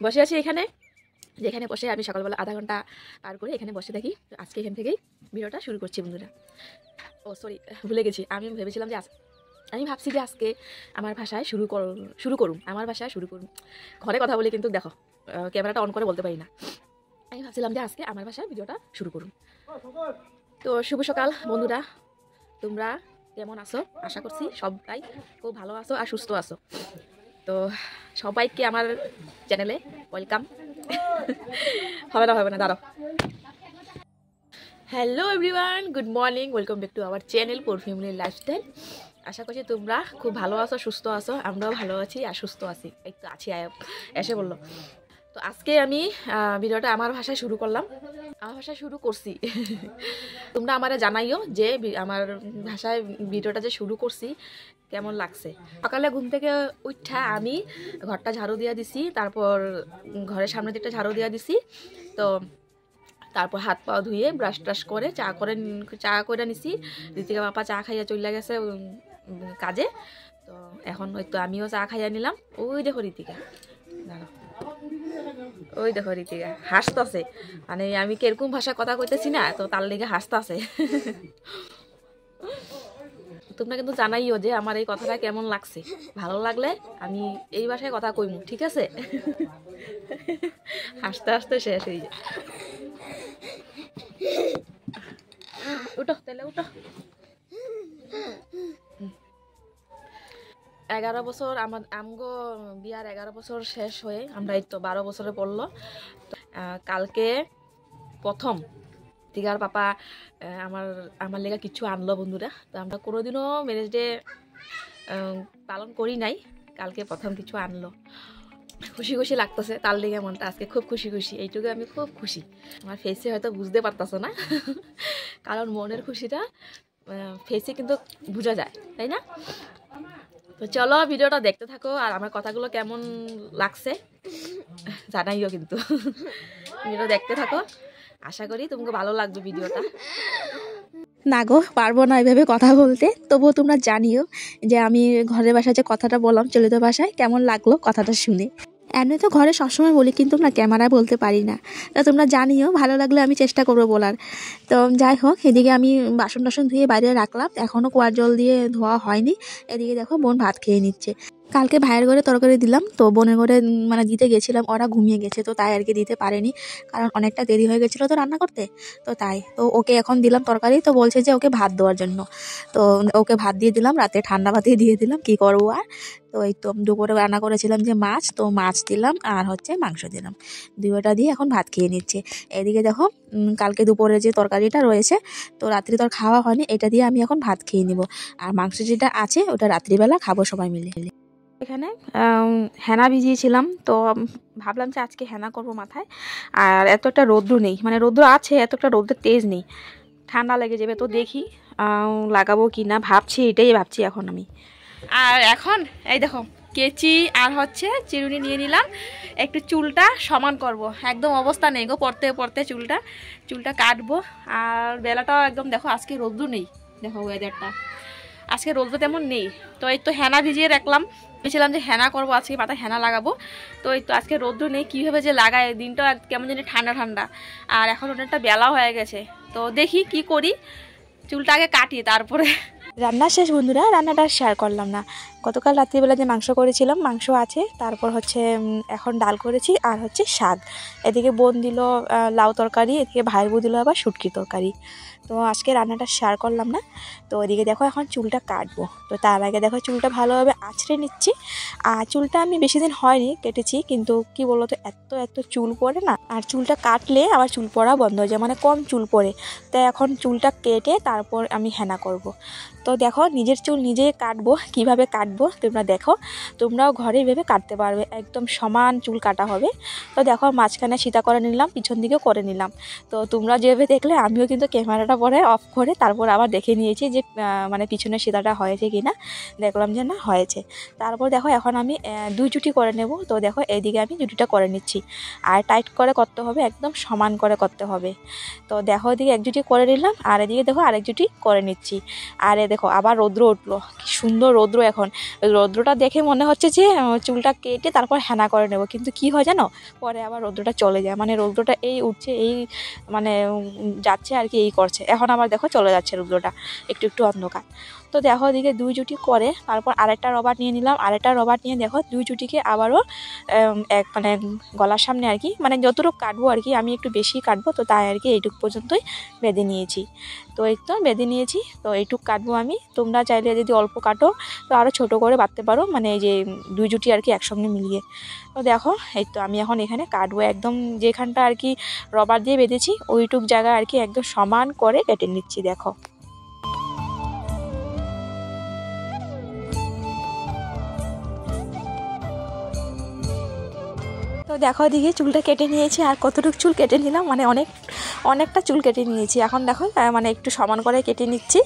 বসে আছি এখানে, যেখানে বসে আমি সকালবেলা আধা ঘন্টা পার করে এখানে বসে থাকি। তো আজকে এখান থেকেই ভিডিওটা শুরু করছি বন্ধুরা। ও সরি, ভুলে গেছি। আমি ভেবেছিলাম যে আমি ভাবছি যে আজকে আমার ভাষায় শুরু করুন আমার ভাষায় শুরু করুন। ঘরে কথা বলি কিন্তু দেখো ক্যামেরাটা অন করে বলতে পারি না। আমি ভাবছিলাম যে আজকে আমার ভাষায় ভিডিওটা শুরু করুন। তো শুভ সকাল বন্ধুরা, তোমরা কেমন আছো? আশা করছি সবাই খুব ভালো আছো আর সুস্থ আছো। তো সবাইকে আমার চ্যানেলে ওয়েলকাম। হবে না দাঁড়াও। Hello everyone, good morning, welcome back to our channel for family lifestyle. আশা করছি তোমরা খুব ভালো আছো, সুস্থ আছো। আমরাও ভালো আছি আর সুস্থ আছি, এই তো আছি এসে বললো। তো আজকে আমি ভিডিওটা আমার ভাষায় শুরু করলাম, আমার ভাষায় শুরু করছি। তোমরা আমারে জানাইও যে আমার ভাষায় ভিডিওটা যে শুরু করছি কেমন লাগছে। সকালে ঘুম থেকে উঠা আমি ঘরটা ঝাড়ু দিয়ে দিছি, তারপর ঘরের সামনে দিকটা ঝাড়ু দিয়ে দিছি। তো তারপর হাত পা ধুয়ে ব্রাশ ট্রাশ করে চা করে নিছি। ঋতিকা বাপা চা খাইয়া চলে গেছে কাজে। তো এখন হয়তো আমিও চা খাইয়া নিলাম। ওই দেখো ঋতিকা, ওই দেখো ঋতিকা হাসতেছে, মানে আমি কিরকম ভাষা কথা কইতেছি না, তো তার লেগে হাসতেছে। তোমরা কিন্তু জানাইও যে আমার এই কথাটা কেমন লাগছে। ভালো লাগলে আমি এই ভাষায় কথা কইমু, ঠিক আছে? হাসতে হাসতে শেষ হয়ে যায়। উঠো তাহলে উঠো। 11 বছর আমগো বিয়ার 11 বছর শেষ হয়ে আমরা এই তো 12 বছরে পড়লো। কালকে প্রথম টিগার পাপা আমার লেগা কিছু আনলো বন্ধুরা। তো আমরা কোনোদিনও ম্যারেজ ডে পালন করি নাই, কালকে প্রথম কিছু আনলো। খুশি খুশি লাগতেছে, তার লেগে মনটা আজকে খুব খুশি খুশি। এইটুকু আমি খুব খুশি। আমার ফেসে হয়তো বুঝতে পারতেছো না, কারণ মনের খুশিটা ফেসে কিন্তু বোঝা যায়, তাই না? তো চলো ভিডিওটা দেখতে থাকো, আর আমার কথাগুলো কেমন লাগছে জানাইও কিন্তু। ভিডিও দেখতে থাকো, আশা করি তোমাকে ভালো লাগবে ভিডিওটা। না গো, পারবো না এভাবে কথা বলতে। তবুও তোমরা জানিও যে আমি ঘরের ভাষায় যে কথাটা বললাম চলিত ভাষায়, কেমন লাগলো কথাটা শুনে। এমনি তো ঘরে সবসময় বলি, কিন্তু না ক্যামেরায় বলতে পারি না। তা তোমরা জানিও, ভালো লাগলে আমি চেষ্টা করবো বলার। তো যাই হোক, এদিকে আমি বাসন টাসন ধুয়ে বাইরে রাখলাম, এখনও কুয়ার জল দিয়ে ধোয়া হয়নি। এদিকে দেখো বোন ভাত খেয়ে নিচ্ছে। কালকে ভাইয়ের ঘরে তরকারি দিলাম, তো বোনের ঘরে মানে দিতে গেছিলাম, ওরা ঘুমিয়ে গেছে, তো তাই আর কি দিতে পারেনি, কারণ অনেকটা দেরি হয়ে গেছিলো তো রান্না করতে। তো তাই তো ওকে এখন দিলাম তরকারি, তো বলছে যে ওকে ভাত দেওয়ার জন্য। তো ওকে ভাত দিয়ে দিলাম, রাতে ঠান্ডা ভাতই দিয়ে দিলাম, কি করবো আর। তো এই তো দুপুরে রান্না করেছিলাম যে মাছ, তো মাছ দিলাম আর হচ্ছে মাংস দিলাম, দুইটা দিয়ে এখন ভাত খেয়ে নিচ্ছে। এদিকে দেখো কালকে দুপুরে যে তরকারিটা রয়েছে, তো রাত্রি তো আর খাওয়া হয়নি, এটা দিয়ে আমি এখন ভাত খেয়ে নিব। আর মাংস যেটা আছে ওটা রাত্রিবেলা খাবো সবাই মিলে। এখানে হেনা ভিজিয়েছিলাম, তো ভাবলাম যে আজকে হেনা করবো মাথায়। আর এত একটা রৌদ্র নেই, মানে রৌদ্র আছে, এত একটা রৌদ্রের তেজ নেই, ঠান্ডা লেগে যাবে। তো দেখি লাগাবো কি না, এটাই ভাবছি এখন আমি। আর এখন এই দেখো কেচি আর হচ্ছে চিরুনি নিয়ে নিলাম, একটু চুলটা সমান করব। একদম অবস্থা নেই গো, পড়তে পড়তে চুলটা কাটবো। আর বেলাটাও একদম দেখো, আজকে রৌদ্র নেই, দেখো ওয়েদারটা আজকে রৌদ্র তেমন নেই। তো এই তো হেনা ভিজিয়ে রাখলাম, ভেবেছিলাম যে হেনা করবো আজকে, মাথায় হেনা লাগাবো। তো এই তো আজকে রৌদ্র নেই, কীভাবে যে লাগায়, দিনটা কেমন জানি ঠান্ডা ঠান্ডা। আর এখন অনেকটা বেলা হয়ে গেছে, তো দেখি কি করি, চুলটা আগে কাটি তারপরে। রান্না শেষ বন্ধুরা, রান্নাটা শেয়ার করলাম না। গতকাল রাত্রিবেলা যে মাংস করেছিলাম, মাংস আছে, তারপর হচ্ছে এখন ডাল করেছি আর হচ্ছে শাক। এদিকে বোন দিল লাউ তরকারি, এদিকে ভাইয়ের বউ দিল আবার শুটকি তরকারি। তো আজকে রান্নাটা শেয়ার করলাম না। তো ওইদিকে দেখো এখন চুলটা কাটবো, তো তার আগে দেখো চুলটা ভালোভাবে আঁচড়ে নিচ্ছি। আর চুলটা আমি বেশি দিন হয়নি কেটেছি, কিন্তু কি বলো তো এত চুল পড়ে না, আর চুলটা কাটলে আবার চুল পড়া বন্ধ হয়ে যায়, মানে কম চুল পড়ে। তাই এখন চুলটা কেটে তারপর আমি হেনা করব। তো দেখো নিজের চুল নিজে কাটবো, কিভাবে কাটবো তোমরা দেখো, তোমরাও ঘরে ভেবে কাটতে পারবে, একদম সমান চুল কাটা হবে। তো দেখো মাঝখানে সীতা করে নিলাম, পিছন দিকেও করে নিলাম। তো তোমরা যেভাবে দেখলে আমিও কিন্তু ক্যামেরাটা পরে অফ করে তারপর আবার দেখে নিয়েছি যে মানে পিছনে সীতাটা হয়েছে কিনা, দেখলাম যে না হয়েছে। তারপর দেখো এখন আমি 2 জুটি করে নেব। তো দেখো এইদিকে আমি জুটিটা করে নিচ্ছি, আর টাইট করে করতে হবে, একদম সমান করে করতে হবে। তো দেখো এদিকে 1 জুটি করে নিলাম, আর এদিকে দেখো আরেক জুটি করে নিচ্ছি। আর দেখো আবার রৌদ্র উঠলো, কি সুন্দর রৌদ্র এখন। রৌদ্রটা দেখে মনে হচ্ছে যে চুলটা কেটে তারপর হেনা করে নেব, কিন্তু কি হয় জানো, পরে আবার রৌদ্রটা চলে যায়, মানে রৌদ্রটা এই উঠছে এই মানে যাচ্ছে আর কি, এই করছে। এখন আবার দেখো চলে যাচ্ছে রৌদ্রটা, একটু একটু অন্ধকার। তো দেখো ওদিকে 2 জুটি করে তারপর আরেকটা রবার নিয়ে নিলাম, আরেকটা রবার নিয়ে দেখো 2 জুটিকে আবারও এক মানে গলার সামনে আর কি, মানে যতটুকু কাটবো আর কি, আমি একটু বেশি কাটবো তো তাই আর কি এইটুকু পর্যন্তই বেঁধে নিয়েছি। তো এই তো বেঁধে নিয়েছি, তো এইটুকু কাটবো আমি। তোমরা চাইলে যদি অল্প কাটো তো আরও ছোট করে বাঁধতে পারো, মানে এই যে 2 জুটি আর কি একসঙ্গে মিলিয়ে। তো দেখো এই তো আমি এখন এখানে কাটবো, একদম যেখানটা আর কি রবার দিয়ে বেঁধেছি ওইটুক জায়গা আর কি একদম সমান করে কেটে নিচ্ছি। দেখো তো দেখো দিকে চুলটা কেটে নিয়েছি, আর কতটুকু চুল কেটে নিলাম, মানে অনেকটা চুল কেটে নিয়েছি। এখন দেখো মানে একটু সমান করে কেটে নিচ্ছি,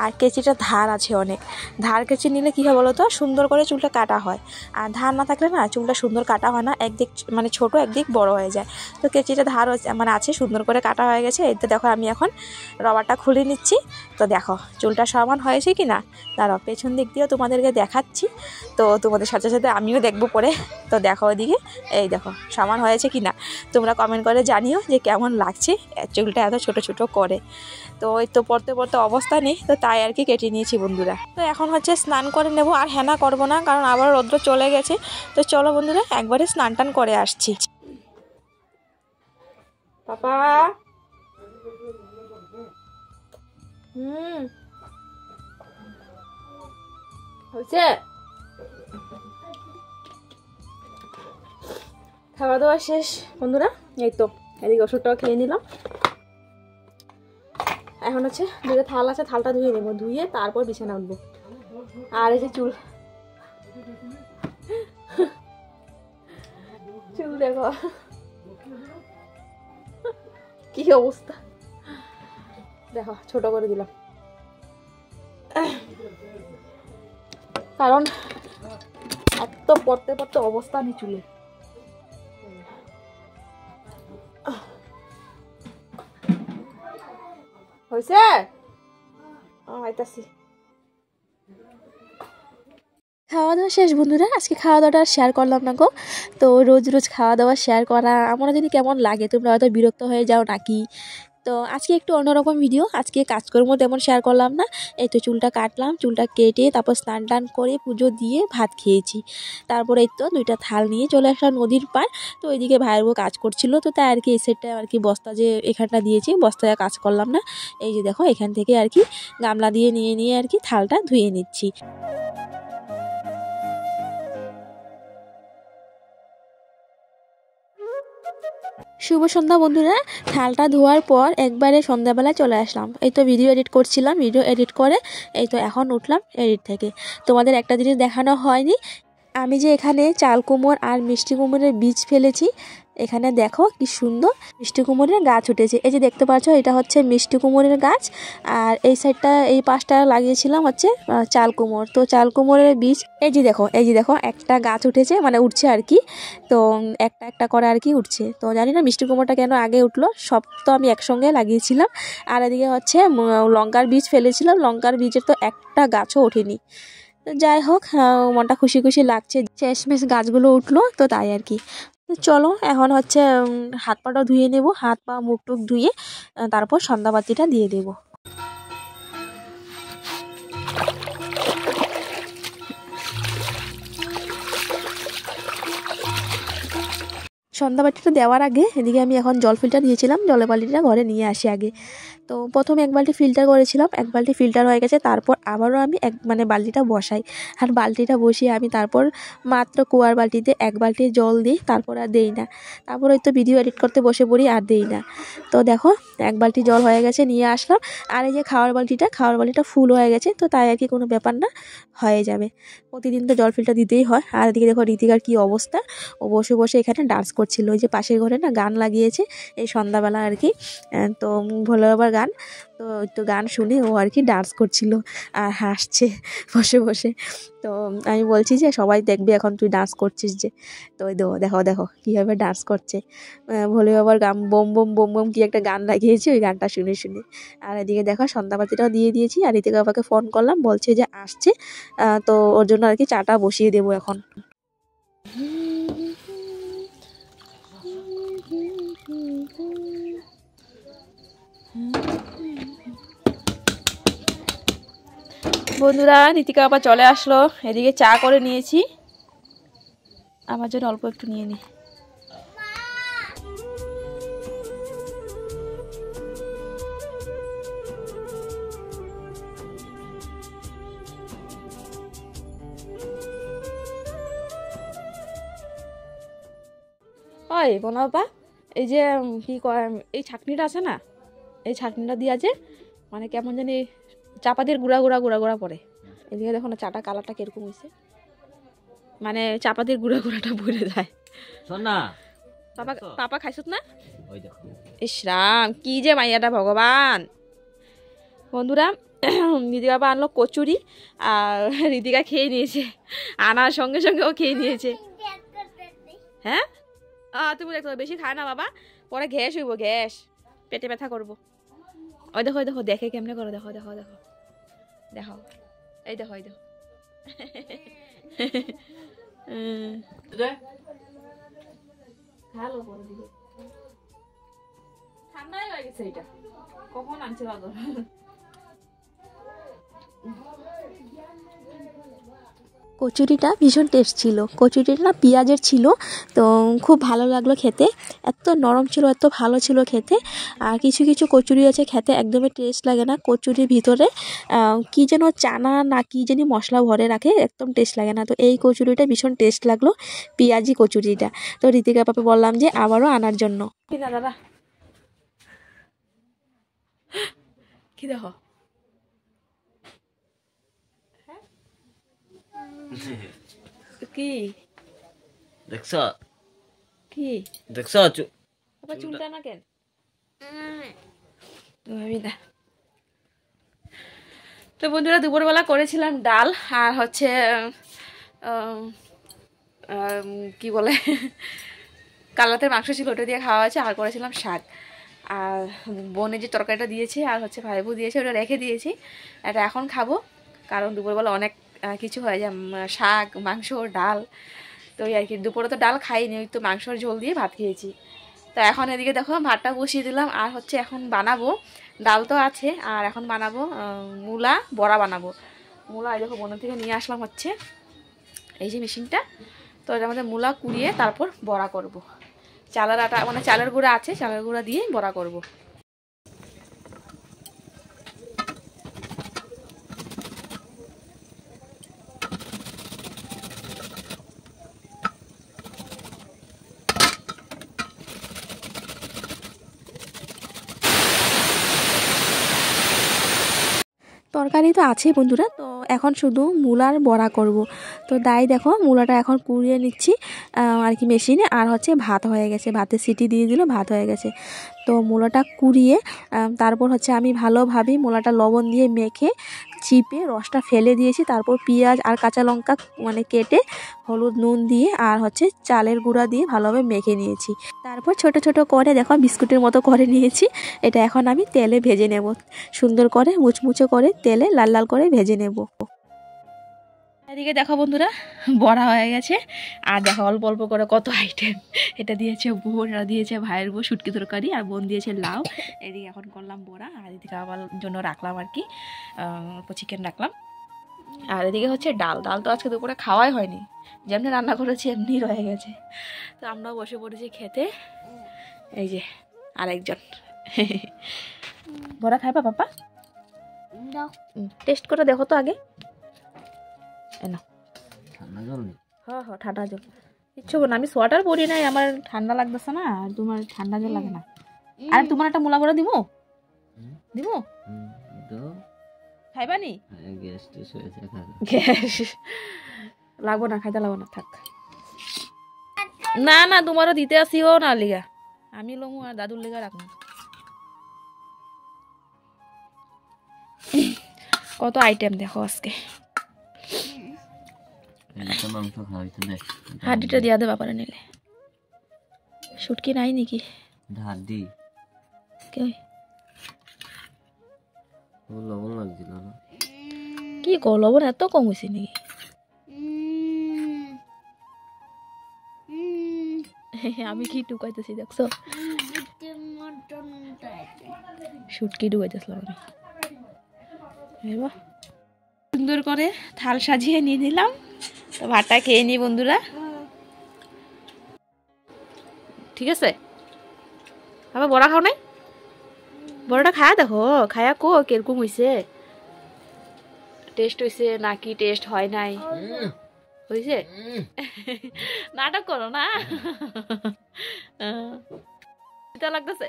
আর কেচিটা ধার আছে অনেক, ধার কেচি নিলে কী হয় বলো তো, সুন্দর করে চুলটা কাটা হয়। আর ধার না থাকলে না চুলটা সুন্দর কাটা হয় না, একদিক মানে ছোট একদিক বড় হয়ে যায়। তো কেচিটা ধার মানে আছে, সুন্দর করে কাটা হয়ে গেছে। এই তো দেখো আমি এখন রবারটা খুলে নিচ্ছি। তো দেখো চুলটা সমান হয়েছে কি না, দাঁড়াও পেছন দিক দিয়েও তোমাদেরকে দেখাচ্ছি, তো তোমাদের সাথে সাথে আমিও দেখবো পরে। তো দেখো ওদিকে এই দেখো সমান হয়েছে কি না, তোমরা কমেন্ট করে জানিও যে কেমন লাগছে চুলটা এত ছোট ছোট করে। তো ওই তো পড়তে পড়তে অবস্থা নেই, তো তাই আর কি কেটে নিয়েছি বন্ধুরা। তো এখন হচ্ছে স্নান করে নেব, আর হেনা করব না কারণ আবার রৌদ্র চলে গেছে। তো চলো বন্ধুরা একবারে স্নান টান করে আসছি। পাপা হয়েছে খাওয়া দাওয়া শেষ বন্ধুরা, এই তো এদিকে ওষুধটাও খেয়ে নিলাম। এখন হচ্ছে দুটো থাল আছে, থালটা ধুয়ে নেবো, ধুয়ে তারপর বিছানা উঠবো। আর এই যে চুল চুল দেখো কি অবস্থা, দেখো ছোট করে দিলাম, কারণ এত পড়তে পড়তে অবস্থা নেই চুলে। হয়েছে আইতাছি। খাওয়া দাওয়া শেষ বন্ধুরা, আজকে খাওয়া দাওয়াটা শেয়ার করলাম না গো। তো রোজ রোজ খাওয়া দাওয়া শেয়ার করা আমার যদি কেমন লাগে, তোমরা হয়তো বিরক্ত হয়ে যাও নাকি। তো আজকে একটু অন্যরকম ভিডিও, আজকে কাজকর্ম তেমন শেয়ার করলাম না। এই তো চুলটা কাটলাম, চুলটা কেটে তারপর স্নান টান করে পুজো দিয়ে ভাত খেয়েছি। তারপর এই তো 2টা থাল নিয়ে চলে আসলাম নদীর পার। তো ওইদিকে ভাইয়ের বউ কাজ করছিল, তো তাই আর কি এই সেটটা আর কি বস্তা যে এখানটা দিয়েছি বস্তায় কাজ করলাম না। এই যে দেখো এখান থেকে আর কি গামলা দিয়ে নিয়ে আর কি থালটা ধুয়ে নিচ্ছি। শুভ সন্ধ্যা বন্ধুরা, থালটা ধোয়ার পর একবারে সন্ধ্যাবেলায় চলে আসলাম। এই তো ভিডিও এডিট করছিলাম, ভিডিও এডিট করে এই তো এখন উঠলাম এডিট থেকে। তোমাদের একটা জিনিস দেখানো হয়নি, আমি যে এখানে চাল কুমড় আর মিষ্টি কুমড়ের বীজ ফেলেছি। এখানে দেখো কি সুন্দর মিষ্টি কুমড়ের গাছ উঠেছে, এই যে দেখতে পাচ্ছ এটা হচ্ছে মিষ্টি কুমড়ের গাছ। আর এই সাইডটা এই পাশটা লাগিয়েছিলাম হচ্ছে চাল কুমড়। তো চাল কুমড়ের বীজ এই যে দেখো একটা গাছ উঠেছে, মানে উঠছে আর কি। তো একটা একটা করে আর কি উঠছে। তো জানি না মিষ্টি কুমড়টা কেন আগে উঠলো, সব তো আমি একসঙ্গে লাগিয়েছিলাম। আর এদিকে হচ্ছে লঙ্কার বীজ ফেলেছিলাম, লঙ্কার বীজের তো একটা গাছও ওঠেনি। যাই হোক মনটা খুশি খুশি লাগছে, শেষমেশ গাছগুলো উঠলো, তো তাই আর কি। চলো এখন হচ্ছে হাত পাটা ধুয়ে নেব, হাত পা মুখ টুক ধুয়ে তারপর সন্ধ্যাবাতিটা দিয়ে দেবো। সন্ধ্যাবাতিটা দেওয়ার আগে এদিকে আমি এখন জল ফিল্টার নিয়েছিলাম, জলের বালতিটা ঘরে নিয়ে আসি আগে। তো প্রথমে 1 বালতি ফিল্টার করেছিলাম, 1 বালতি ফিল্টার হয়ে গেছে, তারপর আবারও আমি মানে বালতিটা বসাই। আর বালতিটা বসিয়ে আমি তারপর মাত্র কুয়ার বালতিতে 1 বালতি জল দিই, তারপর আর দেই না। তারপর ওই তো ভিডিও এডিট করতে বসে পড়ি আর দেই না। তো দেখো 1 বালতি জল হয়ে গেছে, নিয়ে আসলাম। আর এই যে খাওয়ার বালতিটা ফুল হয়ে গেছে, তো তাই আর কি কোনো ব্যাপার না, হয়ে যাবে। প্রতিদিন তো জল ফিল্টার দিতেই হয়। আর এদিকে দেখো ঋতিকার কি অবস্থা, ও বসে বসে এখানে ডান্স করছে। করছিল, ওই যে পাশের ঘরে না গান লাগিয়েছে এই সন্ধ্যাবেলা আর কি, তো ভোলে বাবার গান, তো একটু গান শুনে ও আর কি ডান্স করছিল আর হাসছে বসে বসে। তো আমি বলছি যে সবাই দেখবে এখন তুই ডান্স করছিস যে, তো ওই দেখো দেখো কীভাবে ডান্স করছে। ভোলে বাবার গান বোম বোম বোম বোম কি একটা গান লাগিয়েছে, ওই গানটা শুনে শুনে। আর এদিকে দেখো সন্ধ্যাবাতিটাও দিয়ে দিয়েছি, আর ঋতিকা বাবাকে ফোন করলাম, বলছে যে আসছে, তো ওর জন্য আর কি চাটা বসিয়ে দেবো এখন। বন্ধুরা ঋতিকা বাবা চলে আসলো, এদিকে চা করে নিয়েছি, আমার জন্য অল্প একটু নিয়ে নি। ওই বোনা বাবা, এই যে কি কয় এই ছাকনিটা আছে না, এই ছাকনিটা দিয়ে আছে মানে কেমন জানি চাপাতির গুঁড়া গুঁড়া গুঁড়া গুঁড়া পড়ে। এদিকে দেখো না চাটা কালারটা কিরকম হয়েছে, মানে চাপাতির গুঁড়া গুঁড়াটা ভরে যায়। পাপা পাপা খাইছত না? ইস রাম, কি যে মাইয়াটা ভগবান। বন্ধুরা ঋতিকা বাবা আনলো কচুরি, আর ঋতিকা খেয়ে নিয়েছে, আনার সঙ্গে সঙ্গে ও খেয়ে নিয়েছে। হ্যাঁ তুমি দেখো বেশি খায় না বাবা, পরে গ্যাস হইব, গ্যাস, পেটে ব্যথা করবো। ওই দেখো দেখো দেখে কেমনে করো, দেখো দেখো দেখো দেখো, এই দেখো এই দেখো ভালো করে দিবে, ঠান্ডাই হয়ে গেছে এটা, কখন আনছে বাদর। কচুরিটা ভীষণ টেস্ট ছিল, কচুরিটা না পেঁয়াজের ছিল, তো খুব ভালো লাগলো খেতে, এত নরম ছিল, এত ভালো ছিল খেতে। আর কিছু কিছু কচুরি আছে খেতে একদমই টেস্ট লাগে না, কচুরির ভিতরে কি যেন চানা না কি জানি মশলা ভরে রাখে, একদম টেস্ট লাগে না। তো এই কচুরিটা ভীষণ টেস্ট লাগলো, পেঁয়াজি কচুরিটা। তো ঋতিকা পাপা বললাম যে আবারও আনার জন্য। কি না দাদা, কি দেখো কি দেখছ কি দেখছ বাবা চুলটা না কেন ভাবি না। তো বন্ধুরা দুপুরবেলা করেছিলাম ডাল, আর হচ্ছে কি বলে কালাতের মাংস ছিল, ওটা দিয়ে খাওয়া হয়েছে, আর করেছিলাম শাক। আর বোনে যে তরকারিটা দিয়েছে আর হচ্ছে ভাইবু দিয়েছে, ওটা রেখে দিয়েছি, এটা এখন খাবো, কারণ দুপুরবেলা অনেক কিছু হয় যে শাক মাংস ডাল, তো ওই আর কি। দুপুরে তো ডাল খাইনি, ওই তো মাংসর ঝোল দিয়ে ভাত খেয়েছি। তো এখন এদিকে দেখো ভাতটা বসিয়ে দিলাম, আর হচ্ছে এখন বানাবো, ডাল তো আছে, আর এখন বানাবো মূলা বড়া বানাবো। মূলা এই দেখো বোনের থেকে নিয়ে আসলাম হচ্ছে এই যে মেশিনটা, তো এটার মধ্যে মূলা কুড়িয়ে তারপর বড়া করব। চালের আটা মানে চালের গুঁড়া আছে, চালের গুঁড়া দিয়ে বড়া করব। তরকারি তো আছেই বন্ধুরা, তো এখন শুধু মূলার বড়া করব। তো তাই দেখো মূলাটা এখন কুড়িয়ে নিচ্ছি আর কি মেশিনে, আর হচ্ছে ভাত হয়ে গেছে, ভাতে সিটি দিয়ে দিল, ভাত হয়ে গেছে। তো মূলাটা কুড়িয়ে তারপর হচ্ছে আমি ভালোভাবে মূলাটা লবণ দিয়ে মেখে চিপে রসটা ফেলে দিয়েছি, তারপর পেঁয়াজ আর কাঁচা লঙ্কা মানে কেটে হলুদ নুন দিয়ে আর হচ্ছে চালের গুঁড়া দিয়ে ভালোভাবে মেখে নিয়েছি। তারপর ছোট ছোট করে দেখো বিস্কুটের মতো করে নিয়েছি, এটা এখন আমি তেলে ভেজে নেব, সুন্দর করে মুচমুচে করে তেলে লাল লাল করে ভেজে নেব। এদিকে দেখো বন্ধুরা বড়া হয়ে গেছে, আর দেখো অল্প অল্প করে কত আইটেম, এটা দিয়েছে বোন, আর দিয়েছে ভাইয়ের বউ শুটকি তরকারি, আর বোন দিয়েছে লাউ। এদিকে এখন করলাম বড়া, আর এদিকে আমার জন্য রাখলাম আর কি অল্প চিকেন রাখলাম। আর এদিকে হচ্ছে ডাল, ডাল তো আজকে দুপুরে খাওয়াই হয়নি, যেমনি রান্না করেছি এমনি রয়ে গেছে। তো আমরাও বসে পড়েছি খেতে, এই যে আরেকজন বড়া খাইবা পাপা, টেস্ট করে দেখো তো আগে। হ্যাঁ হ্যাঁ ঠান্ডা জল, কিচ্ছু না, আমি সোয়েটার পরি নাই, আমার ঠান্ডা লাগতেছে না, আর তোমার ঠান্ডা জল লাগে না। আর তোমার একটা মূলা বড়া দিব, দিব খাইবা নি? গ্যাস লাগবো না, খাইতে লাগবো না, থাক। না না তোমারও দিতে আসিও না লিগা আমি লমু আর দাদুর লিগা রাখবো কত আইটেম দেখো আজকে মাংস খাওয়াইতে দে হাড্ডিটা দিয়া দে বাপারে নিলে শুটকি নাই নাকি হাড্ডি কই লবণ লাগছিল না কি কো লবণ এত কম হয়েছে নাকি আমি কি টুকাইতেছি দেখছো শুটকি ডুবাইতেছিলাম আমি সুন্দর করে থাল সাজিয়ে নিয়ে নিলাম তো ভাতটা খেয়ে নি বন্ধুরা ঠিক আছে আবার বড়া খাও নাই বড়াটা খায়া দেখো খায়া কো কিরকম হয়েছে টেস্ট হয়েছে নাকি টেস্ট হয় নাই হয়েছে নাটক করো না এটা লাগতেছে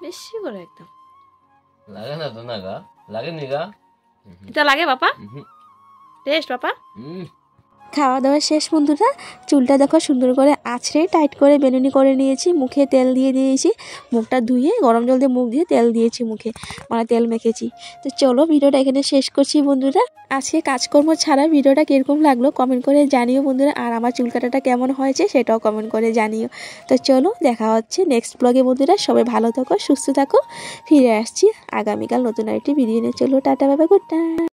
বেশি করে একদম লাগে না তো না গা লাগে নি গা এটা লাগে বাপা টেস্ট বাপা খাওয়া দাওয়া শেষ বন্ধুরা চুলটা দেখো সুন্দর করে আছড়ে টাইট করে বেনুনি করে নিয়েছি মুখে তেল দিয়ে দিয়েছি মুখটা ধুয়ে গরম জল দিয়ে মুখ দিয়ে তেল দিয়েছি মুখে মানে তেল মেখেছি তো চলো ভিডিওটা এখানে শেষ করছি বন্ধুরা আজকে কাজকর্ম ছাড়া ভিডিওটা কীরকম লাগলো কমেন্ট করে জানিও বন্ধুরা আর আমার চুল কাটাটা কেমন হয়েছে সেটাও কমেন্ট করে জানিও তো চলো দেখা হচ্ছে নেক্সট ব্লগে বন্ধুরা সবাই ভালো থাকো সুস্থ থাকো ফিরে আসছি আগামীকাল নতুন আরেকটি ভিডিও নিয়ে চলো tata bye bye good night